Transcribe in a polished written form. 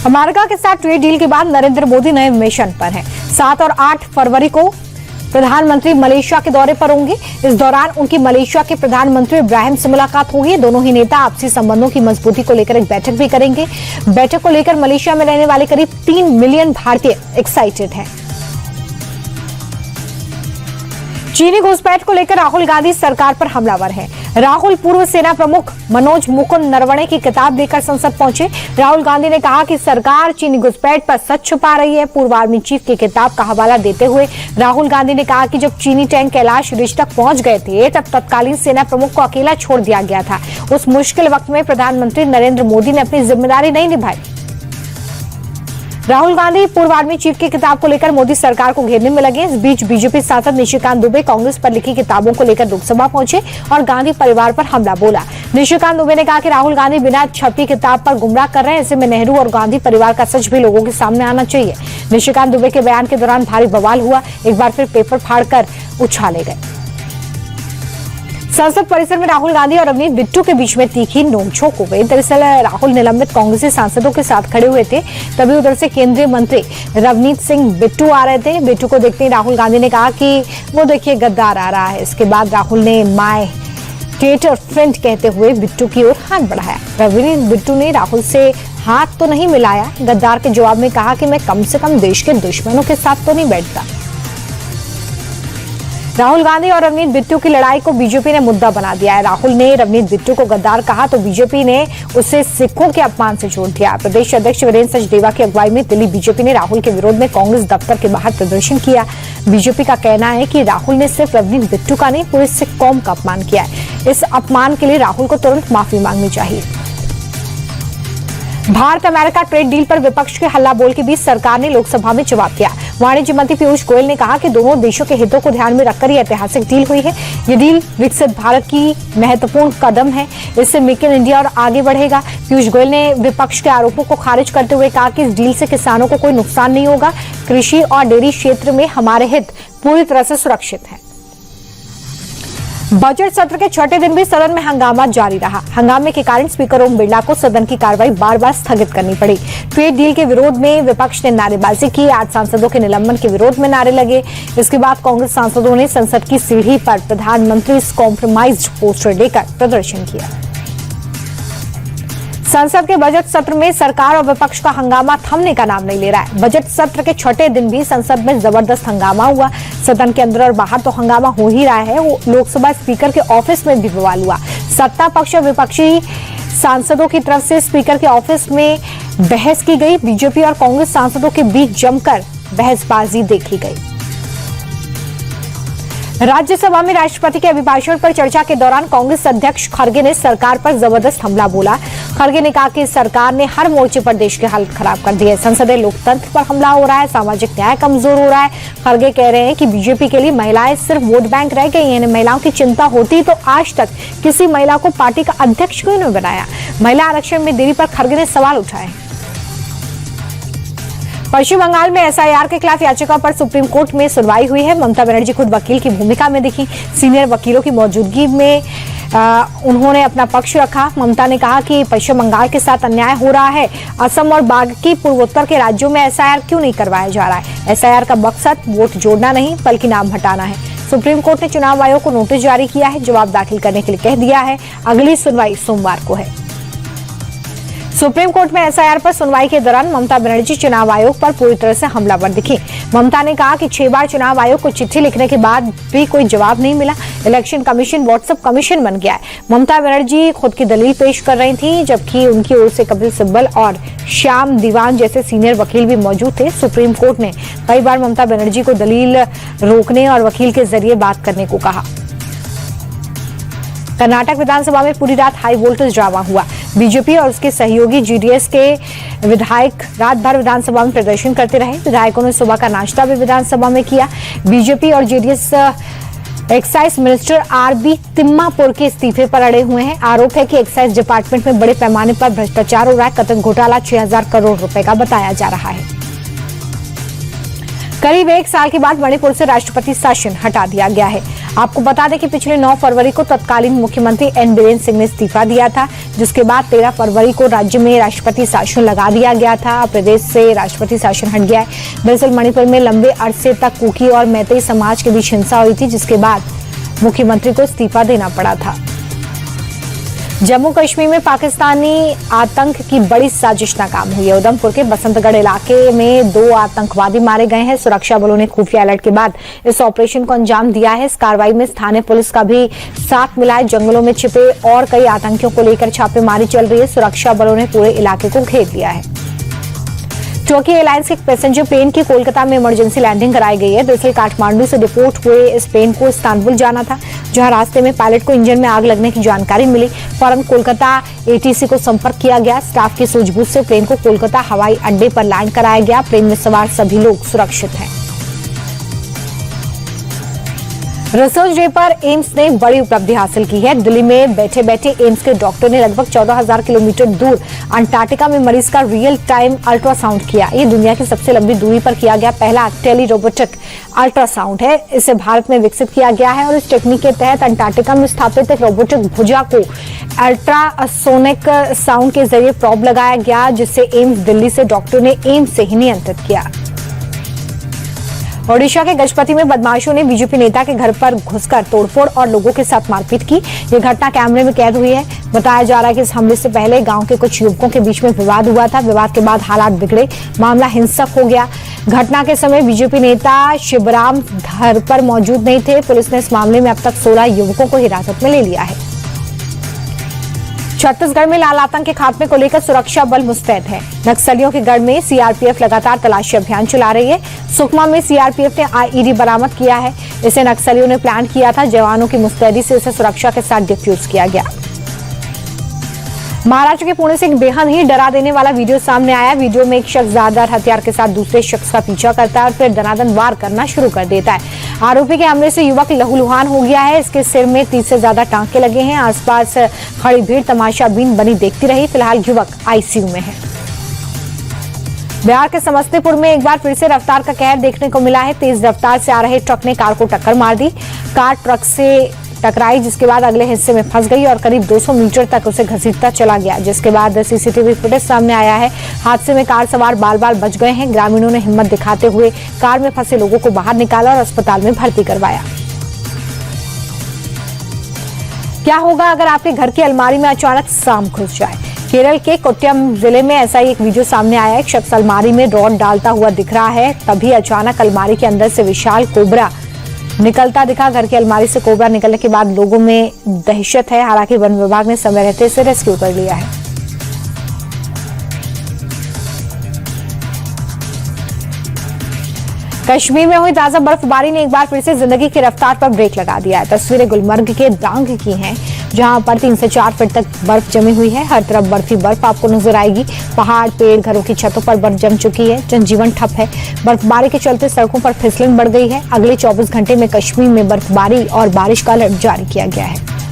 America के साथ trade deal के बाद नरेंद्र मोदी नए मिशन पर हैं। 7 और 8 फरवरी को प्रधानमंत्री मलेशिया के दौरे पर होंगे। इस दौरान उनकी मलेशिया के प्रधानमंत्री इब्राहिम से मुलाकात होगी। दोनों ही नेता आपसी संबंधों की मजबूती को लेकर एक बैठक भी करेंगे। बैठक को लेकर मलेशिया में रहने वाले करीब 3 मिलियन भारतीय एक्साइटेड हैं। चीनी घुसपैठ को लेकर राहुल गांधी सरकार पर हमलावर हैं। राहुल पूर्व सेना प्रमुख मनोज मुकुंद नरवणे की किताब लेकर संसद पहुंचे। राहुल गांधी ने कहा कि सरकार चीनी घुसपैठ पर सच छुपा रही है। पूर्व आर्मी चीफ की किताब का हवाला देते हुए राहुल गांधी ने कहा कि जब चीनी टैंक कैलाश रिज तक पहुंच गए थे तब तत्कालीन सेना प्रमुख को अकेला छोड़ दिया गया था। उस मुश्किल वक्त में प्रधानमंत्री नरेंद्र मोदी ने अपनी जिम्मेदारी नहीं निभाई। राहुल गांधी पूर्व आर्मी चीफ की किताब को लेकर मोदी सरकार को घेरने में लगे। इस बीच बीजेपी सांसद निशिकांत दुबे कांग्रेस पर लिखी किताबों को लेकर लोकसभा पहुंचे और गांधी परिवार पर हमला बोला। निशिकांत दुबे ने कहा कि राहुल गांधी बिना छपी किताब पर गुमराह कर रहे हैं। ऐसे में नेहरू और गांधी परिवार का सच भी लोगों के सामने आना चाहिए। निशिकांत दुबे के बयान के दौरान भारी बवाल हुआ। एक बार फिर पेपर फाड़कर उछाले गए। संसद परिसर में राहुल गांधी और रवनीत बिट्टू के बीच में तीखी नोकझोंक हो गई। दरअसल राहुल निलंबित कांग्रेसी सांसदों के साथ खड़े हुए थे, तभी उधर से केंद्रीय मंत्री रवनीत सिंह बिट्टू आ रहे थे। बिट्टू को देखते ही राहुल गांधी ने कहा कि वो देखिए गद्दार आ रहा है। इसके बाद राहुल ने माय टेटर फ्रेंड कहते हुए बिट्टू की ओर हाथ बढ़ाया। रवनीत बिट्टू ने राहुल से हाथ तो नहीं मिलाया। गद्दार के जवाब में कहा कि मैं कम से कम देश के दुश्मनों के साथ तो नहीं बैठता। राहुल गांधी और रवनीत बिट्टू की लड़ाई को बीजेपी ने मुद्दा बना दिया है। राहुल ने रवनीत बिट्टू को गद्दार कहा तो बीजेपी ने उसे सिखों के अपमान से जोड़ दिया। प्रदेश अध्यक्ष वीरेंद्र सचदेवा की अगुवाई में दिल्ली बीजेपी ने राहुल के विरोध में कांग्रेस दफ्तर के बाहर प्रदर्शन किया। बीजेपी का कहना है कि राहुल ने सिर्फ रवनीत बिट्टू का नहीं पूरे सिख कौम का अपमान किया है। इस अपमान के लिए राहुल को तुरंत माफी मांगनी चाहिए। भारत अमेरिका ट्रेड डील पर विपक्ष के हल्ला बोल के बीच सरकार ने लोकसभा में जवाब दिया। वाणिज्य मंत्री पीयूष गोयल ने कहा कि दोनों देशों के हितों को ध्यान में रखकर यह ऐतिहासिक डील हुई है। ये डील विकसित भारत की महत्वपूर्ण कदम है। इससे मेक इन इंडिया और आगे बढ़ेगा। पीयूष गोयल ने विपक्ष के आरोपों को खारिज करते हुए कहा कि इस डील से किसानों को कोई नुकसान नहीं होगा। कृषि और डेयरी क्षेत्र में हमारे हित पूरी तरह से सुरक्षित है। बजट सत्र के छठे दिन भी सदन में हंगामा जारी रहा। हंगामे के कारण स्पीकर ओम बिरला को सदन की कार्रवाई बार बार स्थगित करनी पड़ी। ट्रेड डील के विरोध में विपक्ष ने नारेबाजी की। 8 सांसदों के निलंबन के विरोध में नारे लगे। इसके बाद कांग्रेस सांसदों ने संसद की सीढ़ी पर प्रधानमंत्री कॉम्प्रोमाइज्ड पोस्टर लेकर प्रदर्शन किया। संसद के बजट सत्र में सरकार और विपक्ष का हंगामा थमने का नाम नहीं ले रहा है। बजट सत्र के छठे दिन भी संसद में जबरदस्त हंगामा हुआ। सदन के अंदर और बाहर तो हंगामा हो ही रहा है। लोकसभा स्पीकर के ऑफिस में भी बवाल हुआ। सत्ता पक्ष और विपक्षी सांसदों की तरफ से स्पीकर के ऑफिस में बहस की गई। बीजेपी और कांग्रेस सांसदों के बीच जमकर बहसबाजी देखी गई। राज्यसभा में राष्ट्रपति के अभिभाषण पर चर्चा के दौरान कांग्रेस अध्यक्ष खड़गे ने सरकार पर जबरदस्त हमला बोला। खड़गे ने कहा कि सरकार ने हर मोर्चे पर देश की हालत खराब कर दी है। संसदीय लोकतंत्र पर हमला हो रहा है। सामाजिक न्याय कमजोर हो रहा है। खड़गे कह रहे हैं कि बीजेपी के लिए महिलाएं सिर्फ वोट बैंक रह गई हैं। महिलाओं की चिंता होती तो आज तक किसी महिला को पार्टी का अध्यक्ष क्यों नहीं बनाया। महिला आरक्षण में देरी पर खड़गे ने सवाल उठाए। पश्चिम बंगाल में एसआईआर के खिलाफ याचिका पर सुप्रीम कोर्ट में सुनवाई हुई है। ममता बनर्जी खुद वकील की भूमिका में दिखी। सीनियर वकीलों की मौजूदगी में उन्होंने अपना पक्ष रखा। ममता ने कहा कि पश्चिम बंगाल के साथ अन्याय हो रहा है। असम और बाकी पूर्वोत्तर के राज्यों में एसआईआर क्यों नहीं करवाया जा रहा है। एसआईआर का मकसद वोट जोड़ना नहीं बल्कि नाम हटाना है। सुप्रीम कोर्ट ने चुनाव आयोग को नोटिस जारी किया है। जवाब दाखिल करने के लिए कह दिया है। अगली सुनवाई सोमवार को है। सुप्रीम कोर्ट में एसआईआर पर सुनवाई के दौरान ममता बनर्जी चुनाव आयोग पर पूरी तरह से हमलावर दिखी। ममता ने कहा कि 6 बार चुनाव आयोग को चिट्ठी लिखने के बाद भी कोई जवाब नहीं मिला। इलेक्शन कमीशन व्हाट्सएप कमीशन बन गया है। ममता बनर्जी खुद की दलील पेश कर रही थी, जबकि उनकी ओर से कपिल सिब्बल और श्याम दीवान जैसे सीनियर वकील भी मौजूद थे। सुप्रीम कोर्ट ने कई बार ममता बनर्जी को दलील रोकने और वकील के जरिए बात करने को कहा। कर्नाटक विधानसभा में पूरी रात हाई वोल्टेज ड्रामा हुआ। बीजेपी और उसके सहयोगी जेडीएस के विधायक रात भर विधानसभा में प्रदर्शन करते रहे। विधायकों ने सुबह का नाश्ता भी विधानसभा में किया। बीजेपी और JDS excise minister RB Timmapur के इस्तीफे पर अड़े हुए हैं। आरोप है कि एक्साइज डिपार्टमेंट में बड़े पैमाने पर भ्रष्टाचार हो रहा है। कथित घोटाला 6000 करोड़ रुपए का बताया जा रहा है। करीब 1 साल के बाद मणिपुर से राष्ट्रपति शासन हटा दिया गया है। आपको बता दें कि पिछले 9 फरवरी को तत्कालीन मुख्यमंत्री एन बीरेन्द्र सिंह ने इस्तीफा दिया था, जिसके बाद 13 फरवरी को राज्य में राष्ट्रपति शासन लगा दिया गया था। प्रदेश से राष्ट्रपति शासन हट गया है। दरअसल मणिपुर में लंबे अरसे तक कुकी और मैतेई समाज के बीच हिंसा हुई थी, जिसके बाद मुख्यमंत्री को इस्तीफा देना पड़ा था। जम्मू कश्मीर में पाकिस्तानी आतंक की बड़ी साजिश नाकाम हुई है। उधमपुर के बसंतगढ़ इलाके में 2 आतंकवादी मारे गए हैं। सुरक्षा बलों ने खुफिया अलर्ट के बाद इस ऑपरेशन को अंजाम दिया है। इस कार्रवाई में स्थानीय पुलिस का भी साथ मिला है। जंगलों में छिपे और कई आतंकियों को लेकर छापेमारी चल रही है। सुरक्षा बलों ने पूरे इलाके को घेर लिया है। टर्की एयरलाइंस के एक पैसेंजर प्लेन की कोलकाता में इमरजेंसी लैंडिंग कराई गई है। दरअसल काठमांडू से डिपोर्ट हुए इस प्लेन को इस्तांबुल जाना था, जहां रास्ते में पायलट को इंजन में आग लगने की जानकारी मिली। फौरन कोलकाता एटीसी को संपर्क किया गया। स्टाफ की सूझबूझ से प्लेन को कोलकाता हवाई अड्डे पर लैंड कराया गया। प्लेन में सवार सभी लोग सुरक्षित हैं। रिसर्च डे पर एम्स ने बड़ी उपलब्धि हासिल की है। दिल्ली में बैठे बैठे एम्स के डॉक्टर ने लगभग 14,000 किलोमीटर दूर अंटार्कटिका में मरीज का रियल टाइम अल्ट्रासाउंड किया। ये दुनिया की सबसे लंबी दूरी पर किया गया पहला टेली रोबोटिक अल्ट्रासाउंड है। इसे भारत में विकसित किया गया है और इस टेक्निक के तहत अंटार्कटिका में स्थापित एक रोबोटिक भुजा को अल्ट्रासोनिक साउंड के जरिए प्रॉब लगाया गया, जिससे एम्स दिल्ली से डॉक्टर ने एम्स से ही नियंत्रित किया। ओडिशा के गजपति में बदमाशों ने बीजेपी नेता के घर पर घुसकर तोड़फोड़ और लोगों के साथ मारपीट की। ये घटना कैमरे में कैद हुई है। बताया जा रहा है कि इस हमले से पहले गांव के कुछ युवकों के बीच में विवाद हुआ था। विवाद के बाद हालात बिगड़े, मामला हिंसक हो गया। घटना के समय बीजेपी नेता शिवराम घर पर मौजूद नहीं थे। पुलिस ने इस मामले में अब तक 16 युवकों को हिरासत में ले लिया है। छत्तीसगढ़ में लाल आतंक के खात्मे को लेकर सुरक्षा बल मुस्तैद है। नक्सलियों के गढ़ में सीआरपीएफ लगातार तलाशी अभियान चला रही है। सुकमा में सीआरपीएफ ने आईईडी बरामद किया है। इसे नक्सलियों ने प्लान किया था। जवानों की मुस्तैदी से इसे सुरक्षा के साथ डिफ्यूज किया गया। महाराष्ट्र के पुणे से एक बेहद ही डरा देने वाला वीडियो सामने आया। वीडियो में एक शख्स धारदार हथियार के साथ दूसरे शख्स का पीछा करता है और फिर दनादन वार करना शुरू कर देता है। आरोपी के हमले से युवक लहूलुहान हो गया है। इसके सिर में 30 से ज्यादा टांके लगे हैं। आसपास खड़ी भीड़ तमाशाबीन बनी देखती रही। फिलहाल युवक आईसीयू में है। बिहार के समस्तीपुर में एक बार फिर से रफ्तार का कहर देखने को मिला है। तेज रफ्तार से आ रहे ट्रक ने कार को टक्कर मार दी। कार ट्रक से टकराई, जिसके बाद अगले हिस्से में फंस गई और करीब 200 मीटर तक उसे घसीटता चला गया, जिसके बाद सीसीटीवी फुटेज सामने आया है। हादसे में कार सवार बाल बाल बच गए हैं। ग्रामीणों ने हिम्मत दिखाते हुए कार में फंसे लोगों को बाहर निकाला और अस्पताल में भर्ती करवाया। क्या होगा अगर आपके घर की अलमारी में अचानक सांप घुस जाए? केरल के कोट्टयम जिले में ऐसा ही एक वीडियो सामने आया है। एक शख्स अलमारी में रॉड डालता हुआ दिख रहा है, तभी अचानक अलमारी के अंदर से विशाल कोबरा निकलता दिखा। घर की अलमारी से कोबरा निकलने के बाद लोगों में दहशत है। हालांकि वन विभाग ने समय रहते इसे रेस्क्यू कर लिया है। कश्मीर में हुई ताजा बर्फबारी ने एक बार फिर से जिंदगी की रफ्तार पर ब्रेक लगा दिया है। तस्वीरें गुलमर्ग के दांग की हैं, जहां पर 3 से 4 फीट तक बर्फ जमी हुई है। हर तरफ बर्फ ही बर्फ आपको नजर आएगी। पहाड़, पेड़, घरों की छतों पर बर्फ जम चुकी है। जनजीवन ठप है। बर्फबारी के चलते सड़कों पर फिसलन बढ़ गई है। अगले 24 घंटे में कश्मीर में बर्फबारी और बारिश का अलर्ट जारी किया गया है।